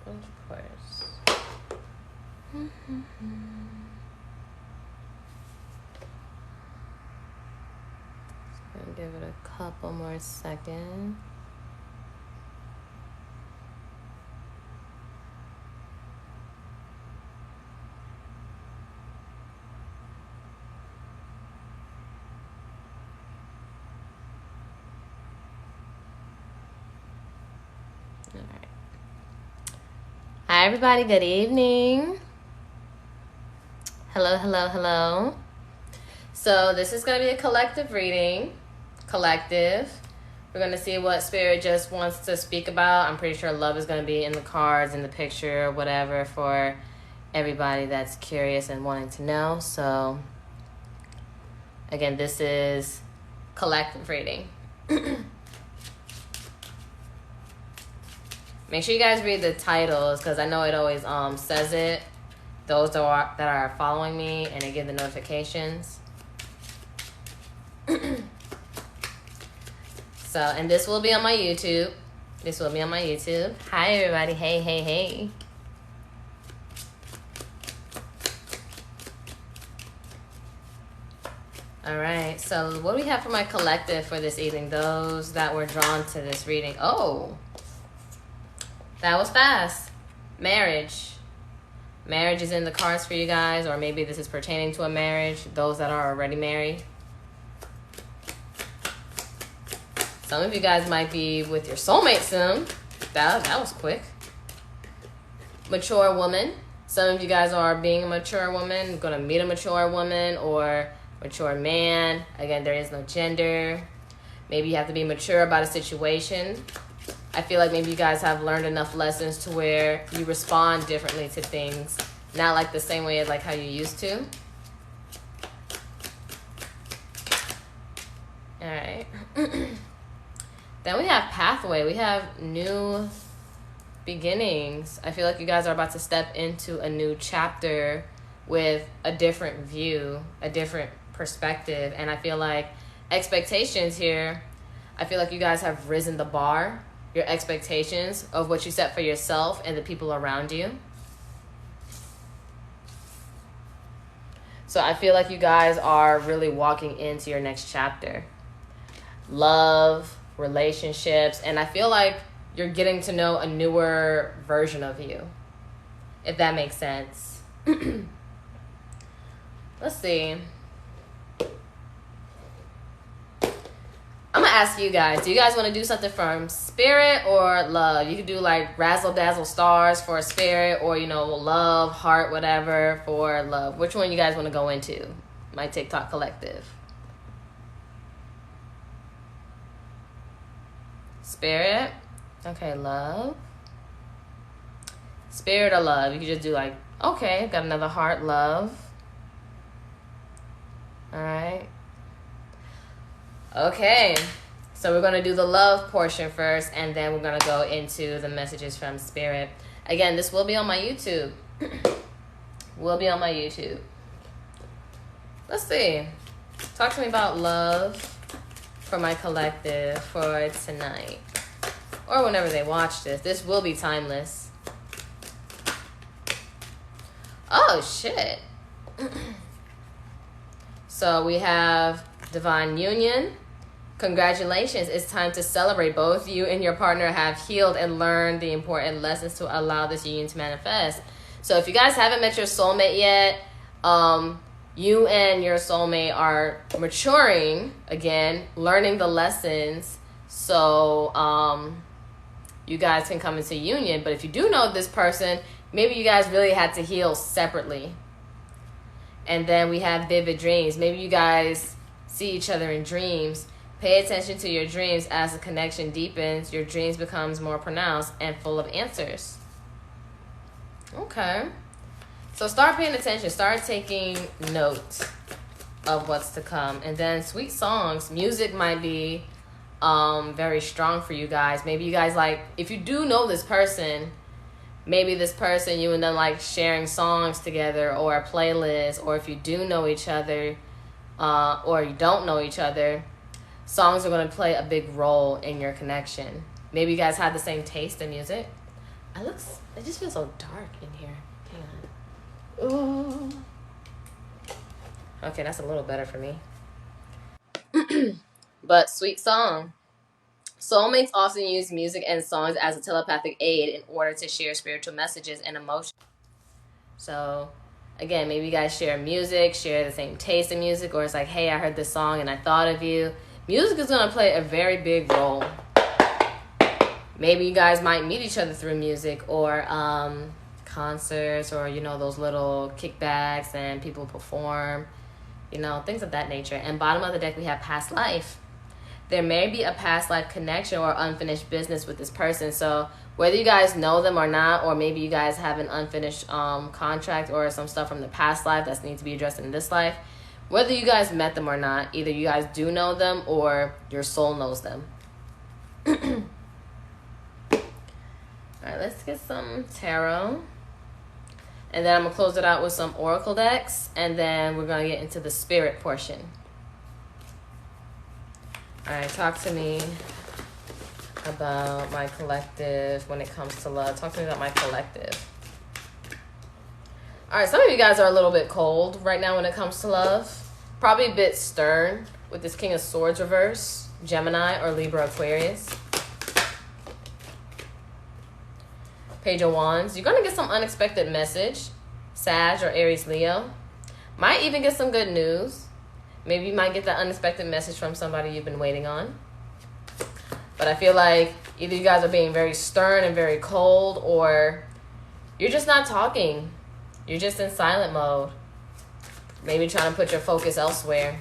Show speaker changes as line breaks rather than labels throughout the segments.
Of course. Gonna give it a couple more seconds. All right. Hi, everybody. Good evening. Hello, hello, hello. So this is going to be a collective reading. Collective. We're going to see what Spirit just wants to speak about. I'm pretty sure love is going to be in the cards, in the picture, whatever, for everybody that's curious and wanting to know. So, again, this is collective reading. Make sure you guys read the titles, because I know it always says it. Those that are following me, and they give the notifications. So, and this will be on my YouTube. This will be on my YouTube. Hi, everybody. Hey, hey, hey. All right. So, what do we have for my collective for this evening? Those that were drawn to this reading. Oh, that was fast. Marriage. Marriage is in the cards for you guys, or maybe this is pertaining to a marriage. Those that are already married. Some of you guys might be with your soulmate soon. That was quick. Mature woman. Some of you guys are being a mature woman, going to meet a mature woman or mature man. Again, there is no gender. Maybe you have to be mature about a situation. I feel like maybe you guys have learned enough lessons to where you respond differently to things. Not like the same way as like how you used to. All right. Then we have pathway. We have new beginnings. I feel like you guys are about to step into a new chapter with a different view, a different perspective. And I feel like expectations here, I feel like you guys have risen the bar, your expectations of what you set for yourself and the people around you. So I feel like you guys are really walking into your next chapter. Love, relationships, and I feel like you're getting to know a newer version of you, if that makes sense. Let's see. I'm gonna ask you guys, do you guys want to do something from Spirit or love? You could do like razzle dazzle stars for Spirit, or love, heart, whatever for love. Which one you guys want to go into? My TikTok collective. Spirit. Okay, love. Spirit or love. You can just do like, okay, got another heart, love. All right. Okay. So we're going to do the love portion first, and then we're going to go into the messages from Spirit. Again, this will be on my YouTube. Will be on my YouTube. Let's see. Talk to me about love for my collective for tonight, or whenever they watch this. This will be timeless. Oh shit. So we have divine union. Congratulations, it's time to celebrate. Both you and your partner have healed and learned the important lessons to allow this union to manifest. So if you guys haven't met your soulmate yet, you and your soulmate are maturing, again, learning the lessons, so you guys can come into union. But if you do know this person, maybe you guys really had to heal separately. And then we have vivid dreams. Maybe you guys see each other in dreams. Pay attention to your dreams. As the connection deepens, your dreams becomes more pronounced and full of answers. Okay. So start paying attention. Start taking note of what's to come. And then sweet songs. Music might be very strong for you guys. Maybe you guys like, if you do know this person, maybe this person, you and them like sharing songs together or a playlist. Or if you do know each other or you don't know each other, songs are going to play a big role in your connection. Maybe you guys have the same taste in music. It just feels so dark in here. Hang on. Ooh. Okay, that's a little better for me. But sweet song. Soulmates often use music and songs as a telepathic aid in order to share spiritual messages and emotions. So, again, maybe you guys share music, share the same taste in music, or it's like, hey, I heard this song and I thought of you. Music is going to play a very big role. Maybe you guys might meet each other through music or concerts or, you know, those little kickbacks and people perform, you know, things of that nature. And bottom of the deck, we have past life. There may be a past life connection or unfinished business with this person. So whether you guys know them or not, or maybe you guys have an unfinished contract or some stuff from the past life that needs to be addressed in this life, whether you guys met them or not, either you guys do know them or your soul knows them. All right, let's get some tarot. And then I'm going to close it out with some oracle decks. And then we're going to get into the spirit portion. All right, talk to me about my collective when it comes to love. Talk to me about my collective. All right, some of you guys are a little bit cold right now when it comes to love. Probably a bit stern with this King of Swords reverse, Gemini or Libra, Aquarius. Page of Wands. You're going to get some unexpected message. Sag or Aries, Leo. Might even get some good news. Maybe you might get that unexpected message from somebody you've been waiting on. But I feel like either you guys are being very stern and very cold, or you're just not talking. You're just in silent mode. Maybe trying to put your focus elsewhere.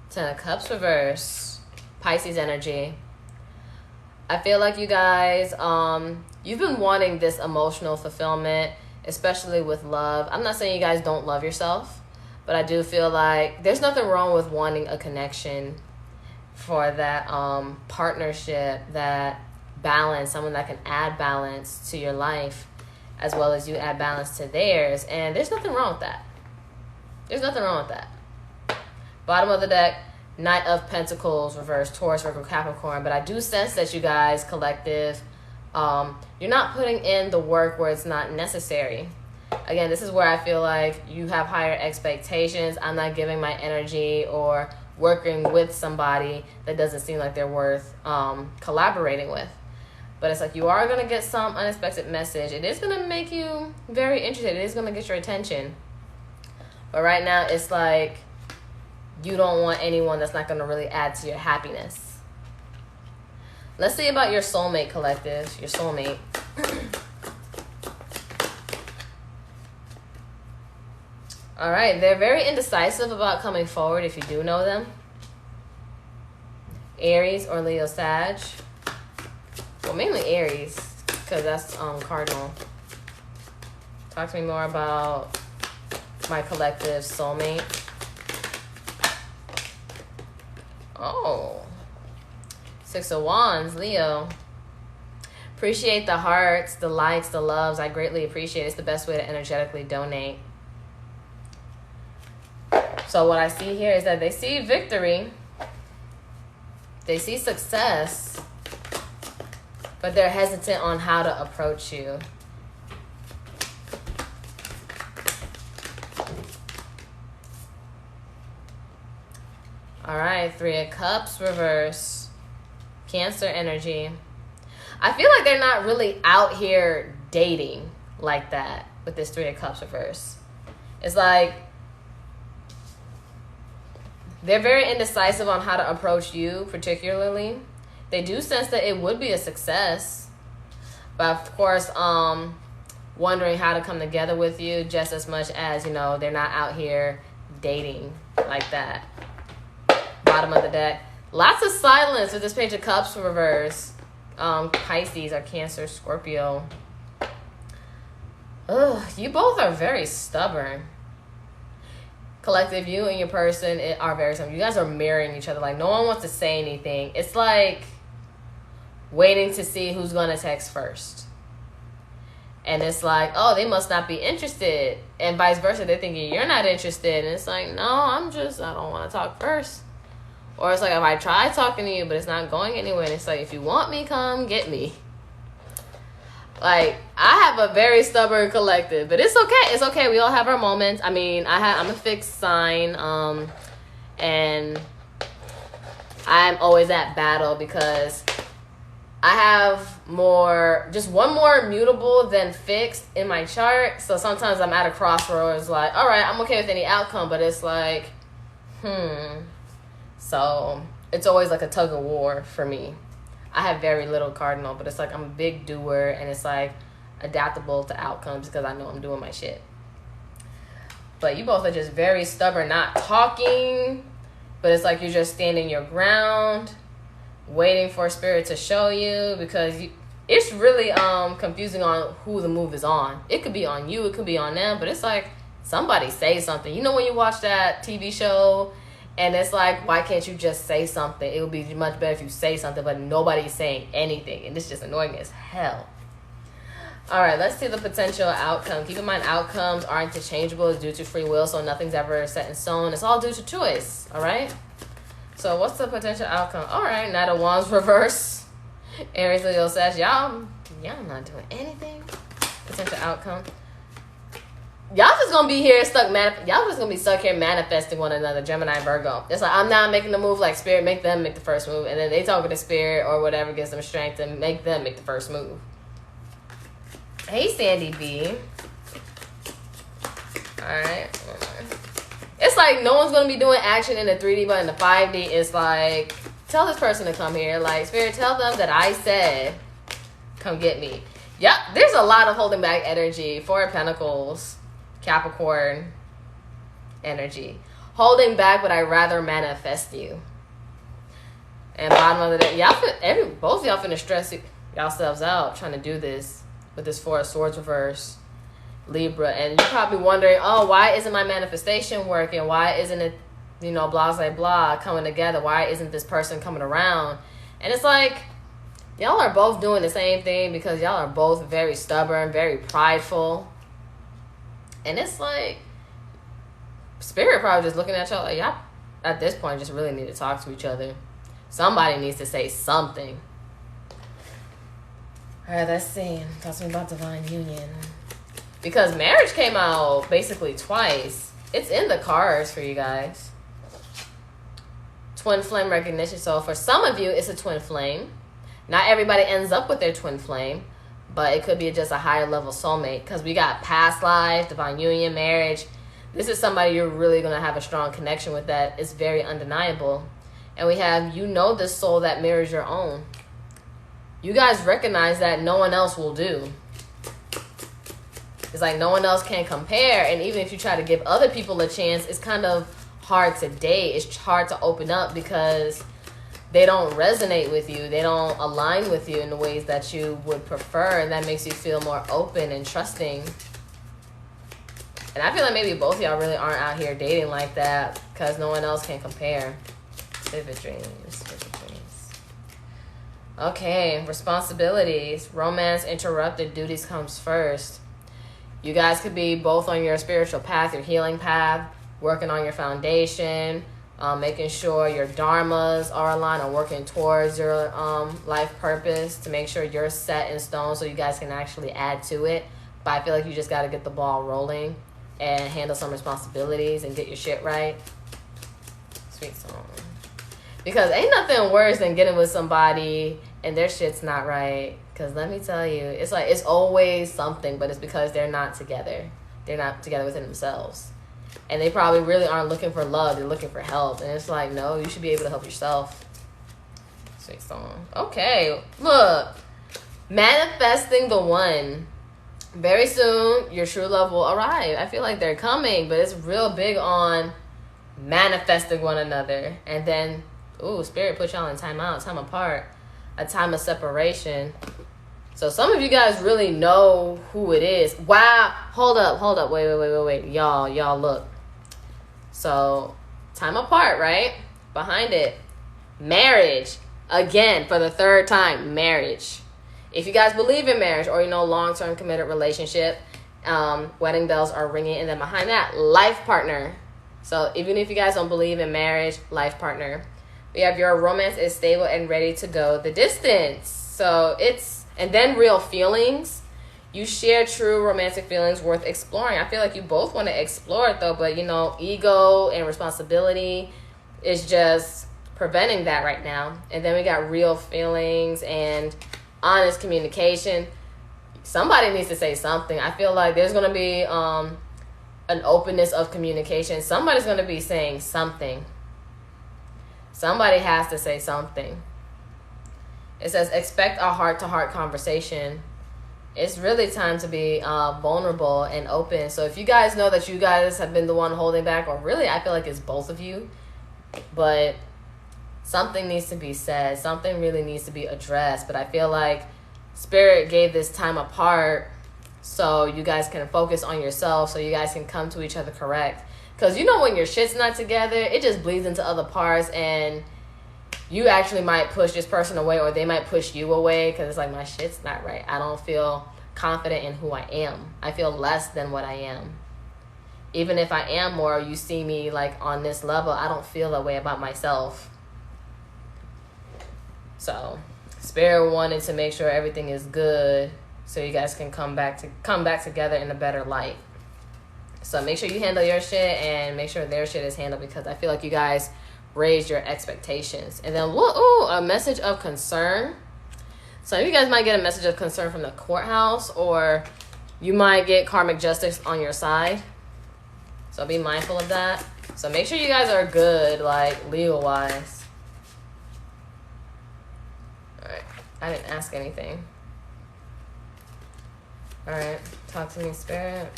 Ten of Cups reverse. Pisces energy. I feel like you guys, you've been wanting this emotional fulfillment, especially with love. I'm not saying you guys don't love yourself, but I do feel like there's nothing wrong with wanting a connection for that partnership, that balance, someone that can add balance to your life as well as you add balance to theirs. And there's nothing wrong with that. There's nothing wrong with that. Bottom of the deck, Knight of Pentacles, reverse, Taurus, Virgo, Capricorn. But I do sense that you guys, collective, you're not putting in the work where it's not necessary. Again, this is where I feel like you have higher expectations. I'm not giving my energy or working with somebody that doesn't seem like they're worth collaborating with. But it's like you are going to get some unexpected message. It is going to make you very interested. It is going to get your attention. But right now, it's like you don't want anyone that's not going to really add to your happiness. Let's see about your soulmate, collective. Your soulmate. All right. They're very indecisive about coming forward if you do know them. Aries or Leo, Sag. Well, mainly Aries, because that's cardinal. Talk to me more about my collective soulmate. Oh, Six of Wands, Leo. Appreciate the hearts, the likes, the loves. I greatly appreciate it. It's the best way to energetically donate. So what I see here is that they see victory. They see success. But they're hesitant on how to approach you. All right, Three of Cups, reverse. Cancer energy. I feel like they're not really out here dating like that with this Three of Cups, reverse. It's like they're very indecisive on how to approach you, particularly. They do sense that it would be a success. But of course, wondering how to come together with you just as much as, you know, they're not out here dating like that. Bottom of the deck. Lots of silence with this Page of Cups reverse. Pisces or Cancer, Scorpio. Ugh, you both are very stubborn. Collective, you and your person are very stubborn. You guys are mirroring each other. Like, no one wants to say anything. It's like waiting to see who's going to text first. And it's like, oh, they must not be interested. And vice versa, they're thinking you're not interested. And it's like, no, I don't want to talk first. Or it's like, if I try talking to you, but it's not going anywhere. And it's like, if you want me, come get me. Like, I have a very stubborn collective, but it's okay. It's okay. We all have our moments. I mean, I'm a fixed sign, and I'm always at battle because I have just one more mutable than fixed in my chart. So sometimes I'm at a crossroads, like, all right, I'm okay with any outcome, but it's like, So it's always like a tug of war for me. I have very little cardinal, but it's like I'm a big doer, and it's like adaptable to outcomes because I know I'm doing my shit. But you both are just very stubborn, not talking, but it's like you're just standing your ground, waiting for spirit to show you, because it's really confusing on who the move is on. It could be on you, it could be on them, but it's like somebody say something. You know when you watch that TV show and it's like, why can't you just say something? It would be much better if you say something, but nobody's saying anything. And it's just annoying as hell. All right, let's see the potential outcome. Keep in mind, outcomes are interchangeable. It's due to free will, so nothing's ever set in stone. It's all due to choice, all right? So what's the potential outcome? All right, Knight of Wands reverse. Aries, Leo, Sag. Y'all not doing anything. Potential outcome. Y'all just gonna be here y'all just gonna be stuck here manifesting one another, Gemini, Virgo. It's like, I'm not making the move, like spirit, make them make the first move, and then they talk to spirit or whatever gives them strength and make them make the first move. Hey, Sandy B. Alright. It's like no one's gonna be doing action in the 3D, but in the 5D, it's like, tell this person to come here. Like, spirit, tell them that I said, come get me. Yep, there's a lot of holding back energy. Four of Pentacles. Capricorn energy. Holding back, but I'd rather manifest you. And bottom of the day, both of y'all finna stress yourselves out trying to do this with this Four of Swords reverse, Libra. And you're probably wondering, oh, why isn't my manifestation working? Why isn't it, blah, blah, blah, coming together? Why isn't this person coming around? And it's like, y'all are both doing the same thing because y'all are both very stubborn, very prideful. And it's like, spirit probably just looking at y'all like, y'all at this point just really need to talk to each other. Somebody needs to say something. All right, let's see. Talk to me about divine union. Because marriage came out basically twice. It's in the cards for you guys. Twin flame recognition. So for some of you, it's a twin flame. Not everybody ends up with their twin flame. But it could be just a higher level soulmate. Because we got past life, divine union, marriage. This is somebody you're really going to have a strong connection with that is very undeniable. And we have, this soul that mirrors your own. You guys recognize that no one else will do. It's like no one else can compare. And even if you try to give other people a chance, it's kind of hard to date. It's hard to open up because they don't resonate with you. They don't align with you in the ways that you would prefer. And that makes you feel more open and trusting. And I feel like maybe both of y'all really aren't out here dating like that because no one else can compare. Vivid dreams. Okay, responsibilities. Romance interrupted. Duties comes first. You guys could be both on your spiritual path, your healing path, working on your foundation, making sure your dharmas are aligned or working towards your life purpose to make sure you're set in stone so you guys can actually add to it. But I feel like you just got to get the ball rolling and handle some responsibilities and get your shit right. Sweet song. Because ain't nothing worse than getting with somebody and their shit's not right. Because let me tell you, it's like it's always something, but it's because they're not together. They're not together within themselves. And they probably really aren't looking for love. They're looking for help. And it's like, no, you should be able to help yourself. Sweet song. Okay, look. Manifesting the one. Very soon, your true love will arrive. I feel like they're coming, but it's real big on manifesting one another. And then, ooh, Spirit put y'all in time out, time apart, a time of separation. So some of you guys really know who it is. Wow. Hold up. Wait. Y'all look. So, time apart, right? Behind it, marriage. Again, for the third time, marriage. If you guys believe in marriage or, long-term committed relationship, wedding bells are ringing. And then behind that, life partner. So even if you guys don't believe in marriage, life partner. We have your romance is stable and ready to go the distance. So and then real feelings. You share true romantic feelings worth exploring. I feel like you both want to explore it though, but ego and responsibility is just preventing that right now. And then we got real feelings and honest communication. Somebody needs to say something. I feel like there's going to be an openness of communication. Somebody's going to be saying something. Somebody has to say something. It says, expect a heart-to-heart conversation. It's really time to be vulnerable and open. So if you guys know that you guys have been the one holding back, or really I feel like it's both of you, but something needs to be said. Something really needs to be addressed. But I feel like Spirit gave this time apart so you guys can focus on yourself, so you guys can come to each other correct. Because when your shit's not together, it just bleeds into other parts, and you actually might push this person away, or they might push you away because it's like, my shit's not right. I don't feel confident in who I am. I feel less than what I am. Even if I am more, you see me like on this level, I don't feel that way about myself. So Spirit wanted to make sure everything is good so you guys can come back together in a better light. So make sure you handle your shit and make sure their shit is handled, because I feel like you guys raised your expectations. And then a message of concern. So you guys might get a message of concern from the courthouse, or you might get karmic justice on your side. So be mindful of that. So make sure you guys are good, like legal wise. Alright. I didn't ask anything. Alright. Talk to me, Spirit.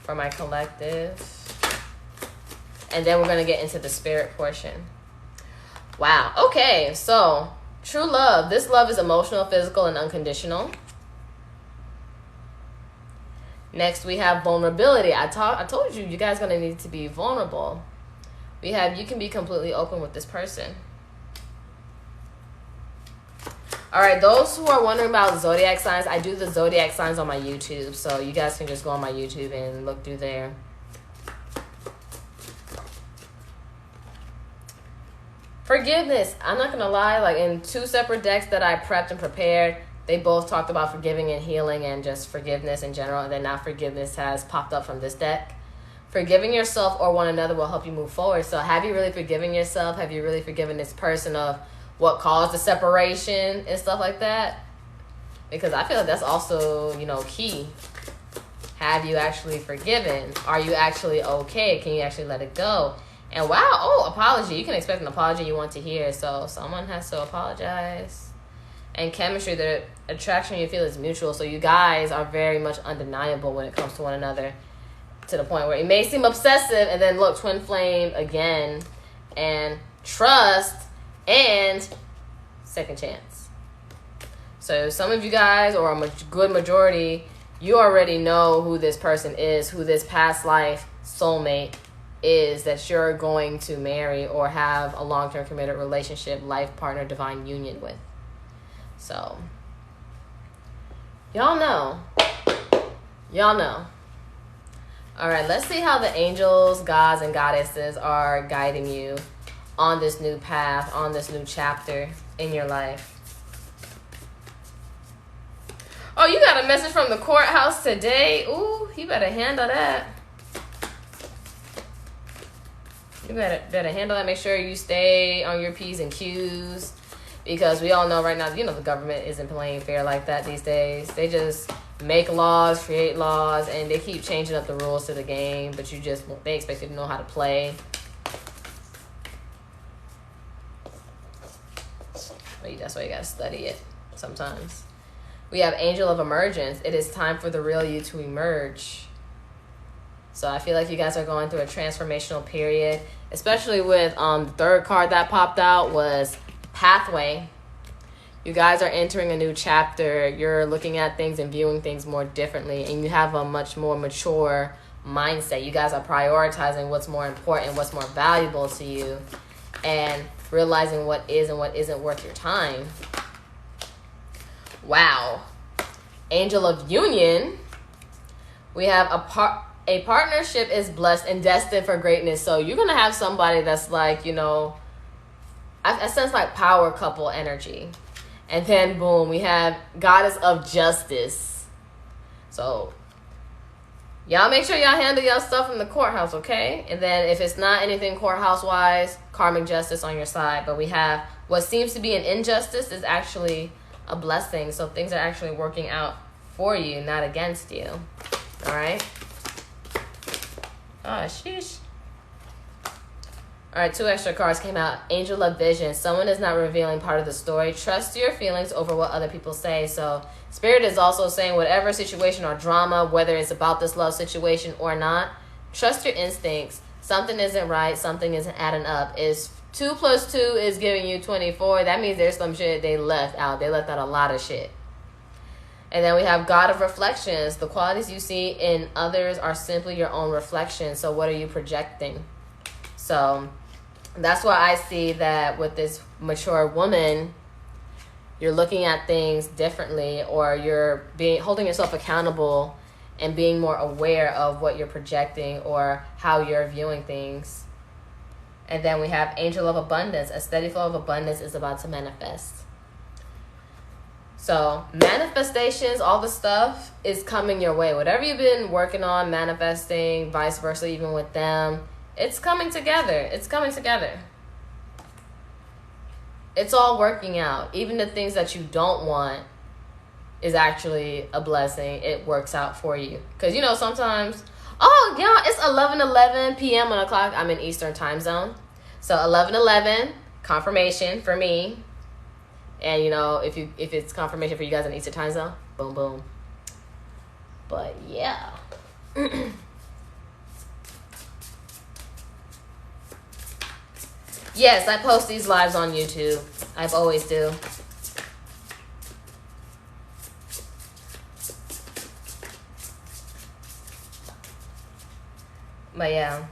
For my collective. And then we're going to get into the Spirit portion. Wow. Okay. So, true love. This love is emotional, physical, and unconditional. Next, we have vulnerability. I told you guys are going to need to be vulnerable. We have, you can be completely open with this person. All right, those who are wondering about zodiac signs, I do the zodiac signs on my YouTube. So you guys can just go on my YouTube and look through there. Forgiveness. I'm not going to lie. Like in 2 separate decks that I prepped and prepared, they both talked about forgiving and healing and just forgiveness in general. And then now forgiveness has popped up from this deck. Forgiving yourself or one another will help you move forward. So have you really forgiven yourself? Have you really forgiven this person of what caused the separation and stuff like that? Because I feel like that's also, key. Have you actually forgiven? Are you actually okay? Can you actually let it go? And wow, apology. You can expect an apology you want to hear. So someone has to apologize. And chemistry, the attraction you feel is mutual. So you guys are very much undeniable when it comes to one another, to the point where it may seem obsessive, and then look, twin flame again, and trust, and second chance. So some of you guys, or a good majority, you already know who this person is, who this past life soulmate is that you're going to marry or have a long-term committed relationship, life partner, divine union with. So y'all know. All right, let's see how the angels, gods, and goddesses are guiding you on this new path, on this new chapter in your life. Oh, you got a message from the courthouse today. Ooh, you better handle that. You better handle that. Make sure you stay on your P's and Q's, because we all know right now, the government isn't playing fair like that these days. They just make laws, create laws, and they keep changing up the rules to the game, but they expect you to know how to play. That's why you gotta study it sometimes. We have Angel of Emergence. It is time for the real you to emerge. So I feel like you guys are going through a transformational period, especially with the third card that popped out was Pathway. You guys are entering a new chapter. You're looking at things and viewing things more differently, and you have a much more mature mindset. You guys are prioritizing what's more important, what's more valuable to you, and realizing what is and what isn't worth your time. Wow. Angel of Union. We have a partnership is blessed and destined for greatness. So you're going to have somebody that's like, you know, I sense like power couple energy. And then boom, we have Goddess of Justice. So y'all make sure y'all handle y'all stuff in the courthouse, okay? And then if it's not anything courthouse-wise, karmic justice on your side. But we have what seems to be an injustice is actually a blessing. So things are actually working out for you, not against you. All right? Oh, sheesh. All right, 2 extra cards came out. Angel of Vision. Someone is not revealing part of the story. Trust your feelings over what other people say. So Spirit is also saying whatever situation or drama, whether it's about this love situation or not, trust your instincts. Something isn't right. Something isn't adding up. Is 2 + 2 is giving you 24. That means there's some shit they left out. They left out a lot of shit. And then we have God of Reflections. The qualities you see in others are simply your own reflection. So what are you projecting? So that's why I see that with this mature woman, you're looking at things differently, or you're holding yourself accountable and being more aware of what you're projecting or how you're viewing things. And then we have Angel of Abundance. A steady flow of abundance is about to manifest. So manifestations, all the stuff is coming your way. Whatever you've been working on, manifesting, vice versa, even with them, it's coming together. It's coming together. It's all working out. Even the things that you don't want is actually a blessing. It works out for you. Because, you know, sometimes, oh, yeah, it's 11:11 p.m. on the clock. I'm in Eastern time zone. So 11:11, confirmation for me. And, you know, if it's confirmation for you guys in Eastern time zone, boom, boom. But, yeah. Yes, I post these lives on YouTube. I always do. But yeah,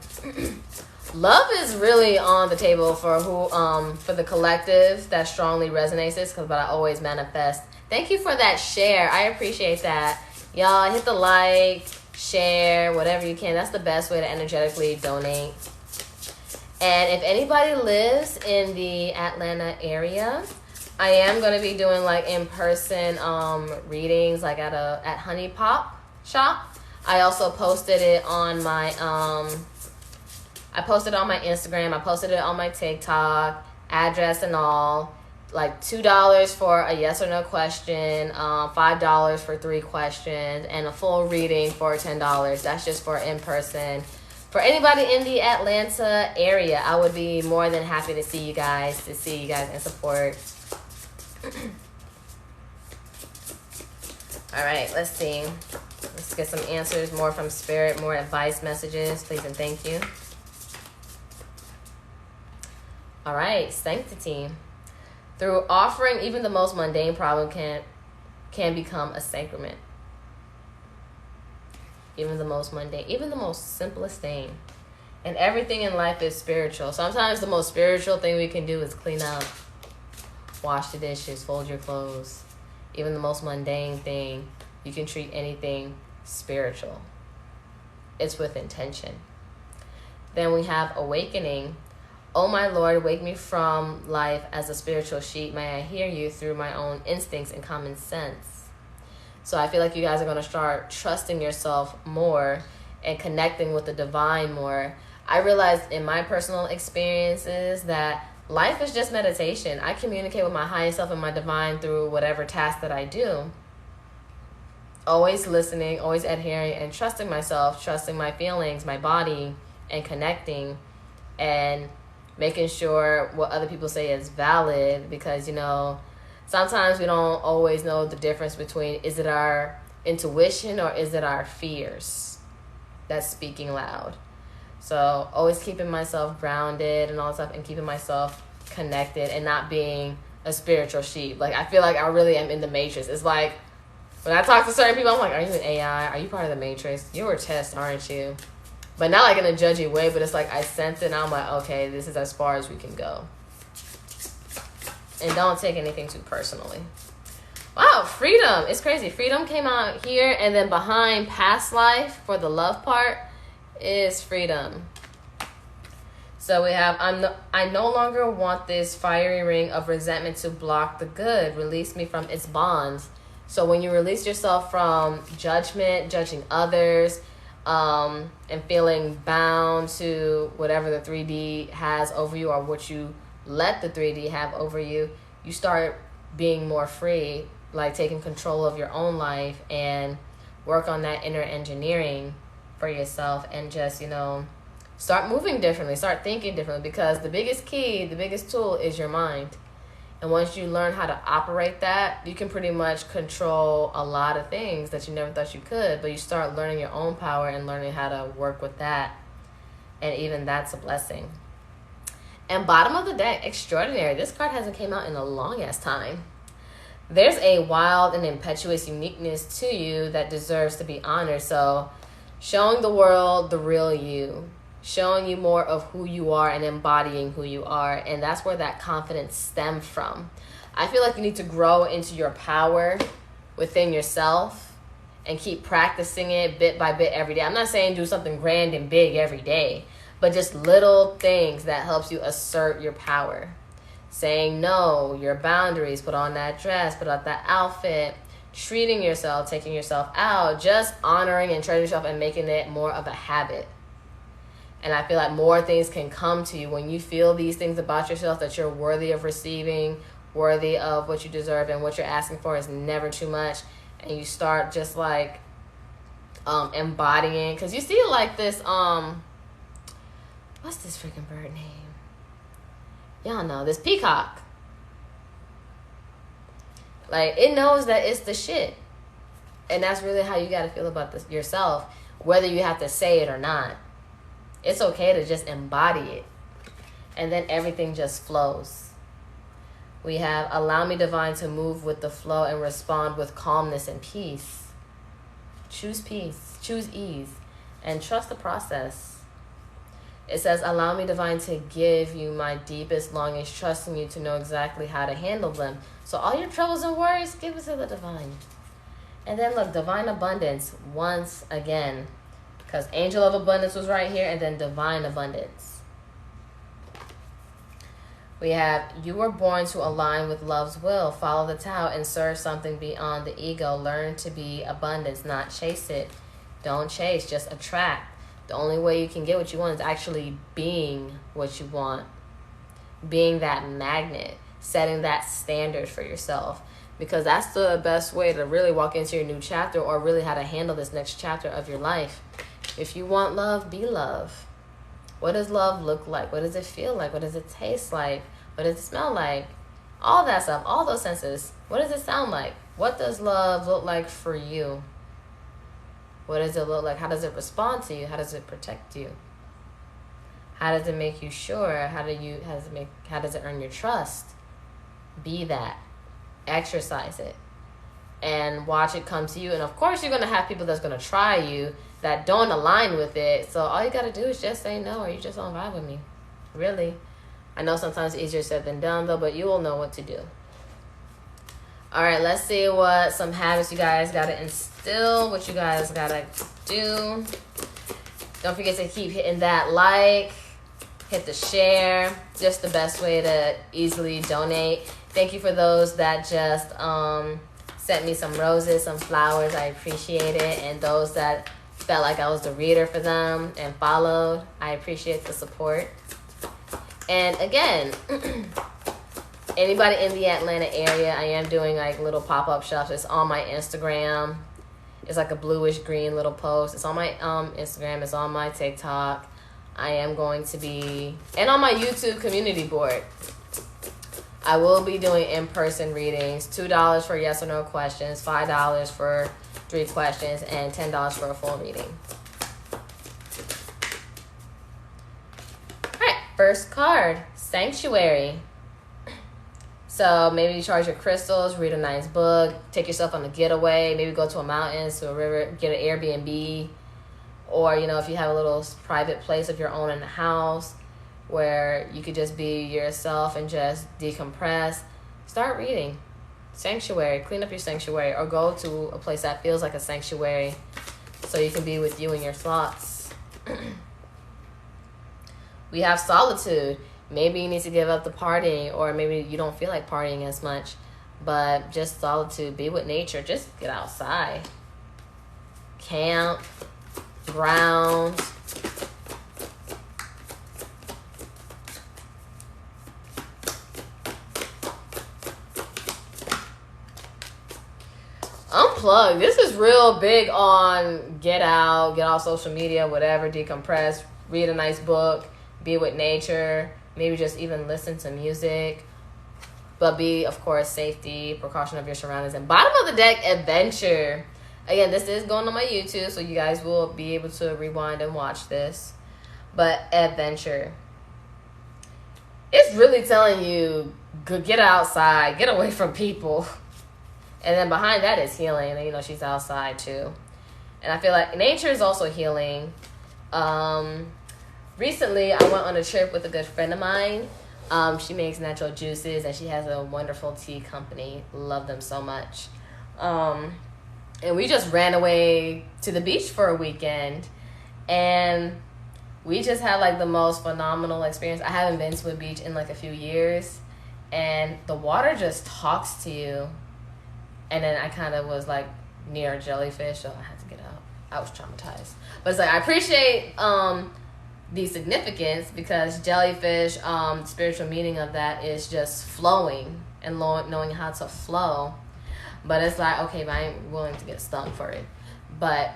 love is really on the table for for the collective that strongly resonates this. But I always manifest. Thank you for that share. I appreciate that. Y'all hit the like, share, whatever you can. That's the best way to energetically donate. And if anybody lives in the Atlanta area, I am going to be doing like in-person readings like at Honey Pop shop. I also posted it on my I posted it on my Instagram. I posted it on my TikTok, address and all. Like $2 for a yes or no question, $5 for 3 questions, and a full reading for $10. That's just for in-person. For anybody in the Atlanta area, I would be more than happy to see you guys, and support. All right, let's see. Let's get some answers, more from Spirit, more advice messages, please and thank you. All right, Sanctity. Through offering, even the most mundane problem can become a sacrament. Even the most mundane, even the most simplest thing. And everything in life is spiritual. Sometimes the most spiritual thing we can do is clean up, wash the dishes, fold your clothes. Even the most mundane thing, you can treat anything spiritual. It's with intention. Then we have Awakening. Oh my Lord, wake me from life as a spiritual sheep. May I hear you through my own instincts and common sense. So I feel like you guys are going to start trusting yourself more and connecting with the divine more. I realized in my personal experiences that life is just meditation. I communicate with my highest self and my divine through whatever task that I do. Always listening, always adhering, and trusting myself, trusting my feelings, my body, and connecting and making sure what other people say is valid, because, you know, sometimes we don't always know the difference between, is it our intuition or is it our fears that's speaking loud? So always keeping myself grounded and all stuff, and keeping myself connected and not being a spiritual sheep. Like, I feel like I really am in the Matrix. It's like, when I talk to certain people, I'm like, are you an AI? Are you part of the Matrix? You're a test, aren't you? But not like in a judgy way, but it's like I sense it and I'm like, okay, this is as far as we can go. And don't take anything too personally. Wow, freedom. It's crazy. Freedom came out here, and then behind past life for the love part is freedom. So we have, I no longer want this fiery ring of resentment to block the good. Release me from its bonds. So when you release yourself from judgment, judging others, and feeling bound to whatever the 3D has over you, or what you let the 3D have over you, you start being more free, like taking control of your own life, and work on that inner engineering for yourself, and just, start moving differently, start thinking differently, because the biggest key, the biggest tool is your mind. And once you learn how to operate that, you can pretty much control a lot of things that you never thought you could, but you start learning your own power and learning how to work with that. And even that's a blessing. And bottom of the deck, extraordinary. This card hasn't came out in a long ass time. There's a wild and impetuous uniqueness to you that deserves to be honored. So showing the world the real you, showing you more of who you are and embodying who you are. And that's where that confidence stems from. I feel like you need to grow into your power within yourself and keep practicing it bit by bit every day. I'm not saying do something grand and big every day, but just little things that helps you assert your power. Saying no, your boundaries, put on that dress, put on that outfit, treating yourself, taking yourself out, just honoring and treasuring yourself and making it more of a habit. And I feel like more things can come to you when you feel these things about yourself, that you're worthy of receiving, worthy of what you deserve, and what you're asking for is never too much. And you start just like embodying, because you see it like this, what's this freaking bird name? Y'all know, this peacock. Like, it knows that it's the shit. And that's really how you got to feel about this yourself, whether you have to say it or not. It's okay to just embody it. And then everything just flows. We have, allow me, divine, to move with the flow and respond with calmness and peace. Choose peace. Choose ease. And trust the process. It says, allow me, divine, to give you my deepest longings, trusting you to know exactly how to handle them. So all your troubles and worries, give it to the divine. And then look, divine abundance once again. Because angel of abundance was right here, and then divine abundance. We have, you were born to align with love's will. Follow the Tao and serve something beyond the ego. Learn to be abundance, not chase it. Don't chase, just attract. The only way you can get what you want is actually being what you want. Being that magnet. Setting that standard for yourself. Because that's the best way to really walk into your new chapter, or really how to handle this next chapter of your life. If you want love, be love. What does love look like? What does it feel like? What does it taste like? What does it smell like? All that stuff, all those senses. What does it sound like? What does love look like for you? What does it look like? How does it respond to you? How does it protect you? How does it make you sure? How does it earn your trust? Be that. Exercise it. And watch it come to you. And of course you're going to have people that's going to try you that don't align with it. So all you got to do is just say no, or you just don't vibe with me. Really. I know sometimes it's easier said than done, though, but you will know what to do. All right, let's see what some habits you guys got to instill, what you guys got to do. Don't forget to keep hitting that like, hit the share. Just the best way to easily donate. Thank you for those that just sent me some roses, some flowers. I appreciate it. And those that felt like I was the reader for them and followed, I appreciate the support. And again, anybody in the Atlanta area, I am doing like little pop-up shops. It's on my Instagram. It's like a bluish green little post. It's on my Instagram. It's on my TikTok. I am going to be, and on my YouTube community board. I will be doing in-person readings. $2 for yes or no questions, $5 for 3 questions, and $10 for a full reading. Alright, first card, Sanctuary. So maybe you charge your crystals, read a nice book, take yourself on a getaway, maybe go to a mountain, to a river, get an Airbnb, or, you know, if you have a little private place of your own in the house where you could just be yourself and just decompress, start reading. Sanctuary, clean up your sanctuary, or go to a place that feels like a sanctuary so you can be with you and your thoughts. We have solitude. Maybe you need to give up the partying, or maybe you don't feel like partying as much, but just solitude, be with nature, just get outside. Camp, ground. Unplug. This is real big on get out, get off social media, whatever, decompress, read a nice book, be with nature. Maybe just even listen to music. But be, of course, safety, precaution of your surroundings. And bottom of the deck, adventure. Again, this is going on my YouTube, so you guys will be able to rewind and watch this. But adventure. It's really telling you, get outside, get away from people. And then behind that is healing. And, you know, she's outside too. And I feel like nature is also healing. Recently, I went on a trip with a good friend of mine. She makes natural juices, and she has a wonderful tea company. Love them so much. And we just ran away to the beach for a weekend. And we just had, like, the most phenomenal experience. I haven't been to a beach in, like, a few years. And the water just talks to you. And then I kind of was, like, near a jellyfish, so I had to get out. I was traumatized. But it's like, I appreciate the significance, because jellyfish, spiritual meaning of that is just flowing and knowing how to flow. But it's like, okay, but I ain't willing to get stung for it. But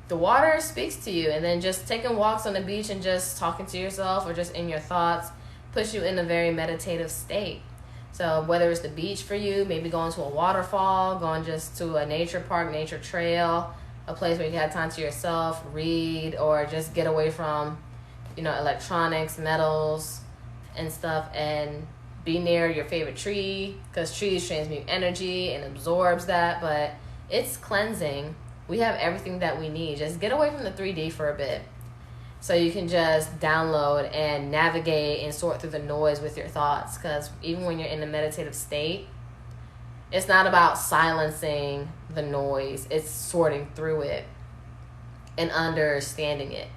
the water speaks to you, and then just taking walks on the beach and just talking to yourself or just in your thoughts puts you in a very meditative state. So whether it's the beach for you, maybe going to a waterfall, going just to a nature park, nature trail, a place where you can have time to yourself, read, or just get away from, you know, electronics, metals, and stuff, and be near your favorite tree, because trees transmute energy and absorbs that, but it's cleansing. We have everything that we need. Just get away from the 3D for a bit, so you can just download and navigate and sort through the noise with your thoughts, because even when you're in a meditative state, it's not about silencing the noise. It's sorting through it and understanding it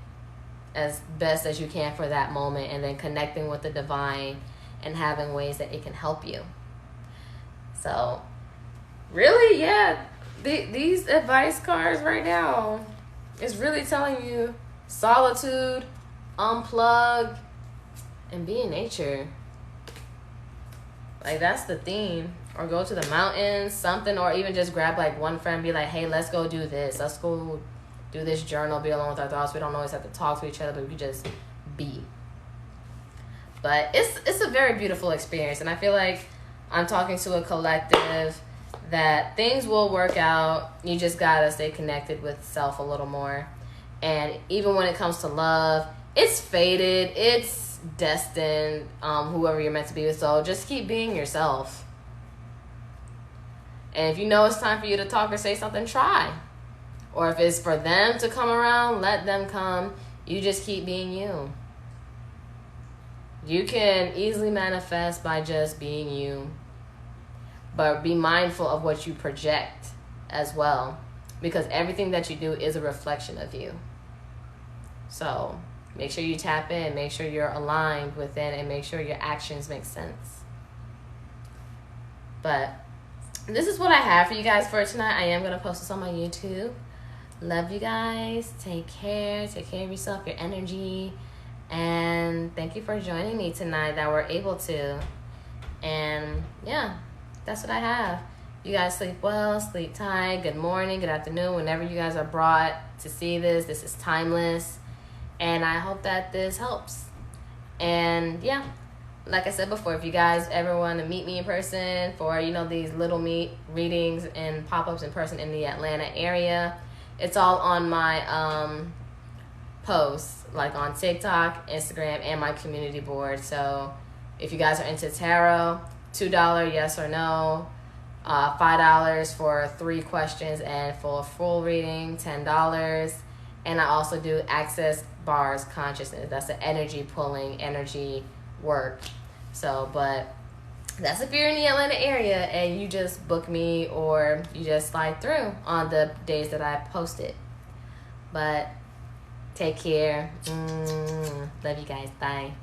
as best as you can for that moment, and then connecting with the divine and having ways that it can help you. So, really, yeah, these advice cards right now is really telling you solitude, unplug, and be in nature. Like, that's the theme. Or go to the mountains, something, or even just grab, like, one friend, be like, hey, let's go do this. Let's go do this journal, be alone with our thoughts. We don't always have to talk to each other, but we can just be. But it's a very beautiful experience, and I feel like I'm talking to a collective that things will work out. You just gotta stay connected with self a little more. And even when it comes to love, it's fated, it's destined, whoever you're meant to be with. So just keep being yourself. And if you know it's time for you to talk or say something, try. Or if it's for them to come around, let them come. You just keep being you. You can easily manifest by just being you. But be mindful of what you project as well, because everything that you do is a reflection of you. So make sure you tap in, make sure you're aligned within, and make sure your actions make sense. But this is what I have for you guys for tonight. I am going to post this on my YouTube. Love you guys. Take care. Take care of yourself, your energy. And thank you for joining me tonight that we're able to. And yeah, that's what I have. You guys sleep well, sleep tight. Good morning, good afternoon, whenever you guys are brought to see this. This is timeless. And I hope that this helps. And yeah, like I said before, if you guys ever want to meet me in person for, you know, these little meet readings and pop-ups in person in the Atlanta area, it's all on my posts, like on TikTok, Instagram, and my community board. So if you guys are into tarot, $2 yes or no, $5 for 3 questions, and for a full reading, $10. And I also do access bars consciousness. That's the energy pulling, energy work. So, but that's if you're in the Atlanta area and you just book me or you just slide through on the days that I post it. But take care. Love you guys. Bye.